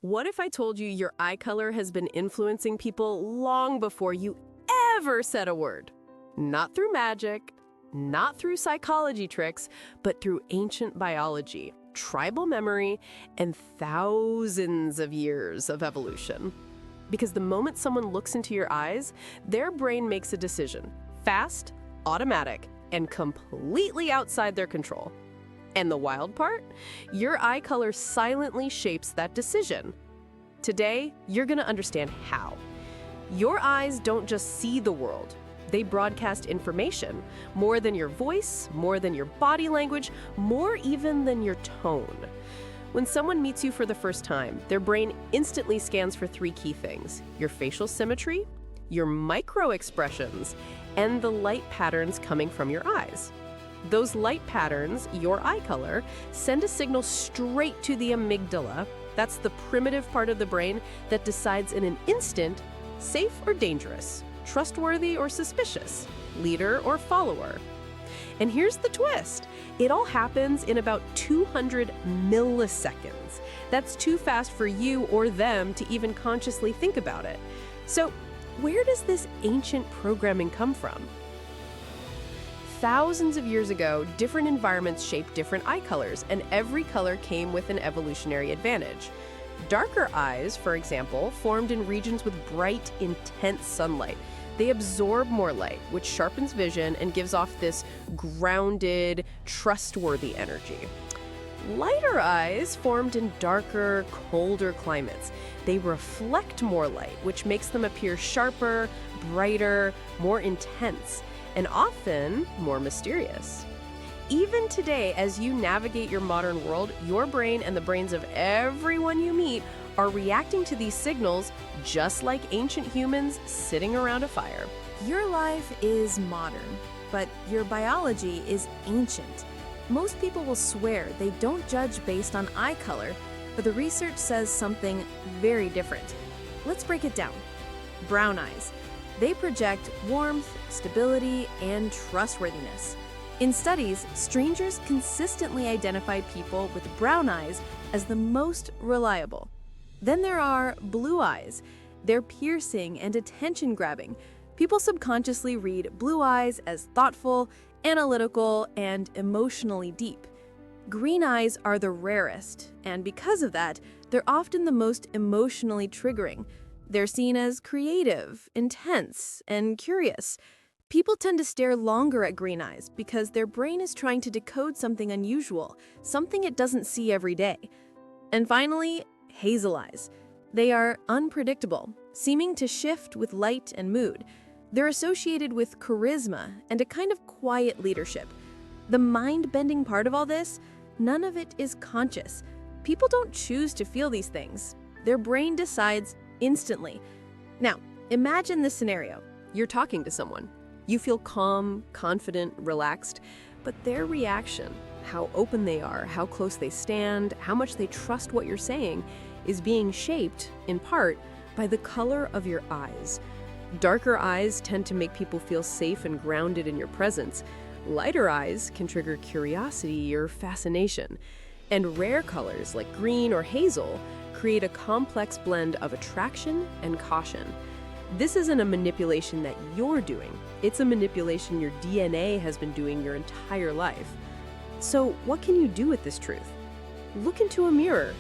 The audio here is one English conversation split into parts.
What if I told you your eye color has been influencing people long before you ever said a word? Not through magic, not through psychology tricks, but through ancient biology, tribal memory, and thousands of years of evolution. Because the moment someone looks into your eyes, their brain makes a decision, fast, automatic, and completely outside their control. And the wild part? Your eye color silently shapes that decision. Today, you're going to understand how. Your eyes don't just see the world. They broadcast information, more than your voice, more than your body language, more even than your tone. When someone meets you for the first time, their brain instantly scans for three key things: your facial symmetry, your micro-expressions, and the light patterns coming from your eyes. Those light patterns, your eye color, send a signal straight to the amygdala. That's the primitive part of the brain that decides in an instant, safe or dangerous, trustworthy or suspicious, leader or follower. And here's the twist. It all happens in about 200 milliseconds. That's too fast for you or them to even consciously think about it. So, where does this ancient programming come from? Thousands of years ago, different environments shaped different eye colors, and every color came with an evolutionary advantage. Darker eyes, for example, formed in regions with bright, intense sunlight. They absorb more light, which sharpens vision and gives off this grounded, trustworthy energy. Lighter eyes formed in darker, colder climates. They reflect more light, which makes them appear sharper, brighter, more intense, and often more mysterious. Even today, as you navigate your modern world, your brain and the brains of everyone you meet are reacting to these signals just like ancient humans sitting around a fire. Your life is modern, but your biology is ancient. Most people will swear they don't judge based on eye color, but the research says something very different. Let's break it down. Brown eyes. They project warmth, stability, and trustworthiness. In studies, strangers consistently identify people with brown eyes as the most reliable. Then there are blue eyes. They're piercing and attention-grabbing. People subconsciously read blue eyes as thoughtful, analytical, and emotionally deep. Green eyes are the rarest, and because of that, they're often the most emotionally triggering. They're seen as creative, intense, and curious. People tend to stare longer at green eyes because their brain is trying to decode something unusual, something it doesn't see every day. And finally, hazel eyes. They are unpredictable, seeming to shift with light and mood. They're associated with charisma and a kind of quiet leadership. The mind-bending part of all this, none of it is conscious. People don't choose to feel these things. Their brain decides instantly. Now, imagine this scenario. You're talking to someone. You feel calm, confident, relaxed, but their reaction, how open they are, how close they stand, how much they trust what you're saying, is being shaped, in part, by the color of your eyes. Darker eyes tend to make people feel safe and grounded in your presence. Lighter eyes can trigger curiosity or fascination. And rare colors like green or hazel create a complex blend of attraction and caution. This isn't a manipulation that you're doing. It's a manipulation your DNA has been doing your entire life. So what can you do with this truth? Look into a mirror.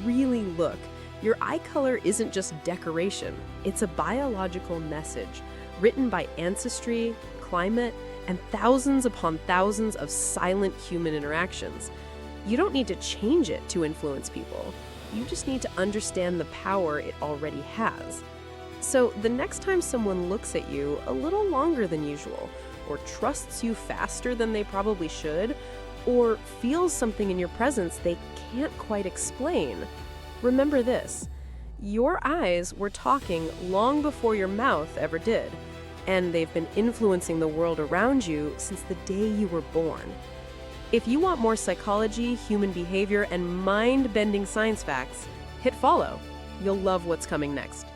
Really look. Your eye color isn't just decoration. It's a biological message written by ancestry, climate, and thousands upon thousands of silent human interactions. You don't need to change it to influence people. You just need to understand the power it already has. So the next time someone looks at you a little longer than usual, or trusts you faster than they probably should, or feels something in your presence they can't quite explain, remember this: your eyes were talking long before your mouth ever did, and they've been influencing the world around you since the day you were born. If you want more psychology, human behavior, and mind-bending science facts, hit follow. You'll love what's coming next.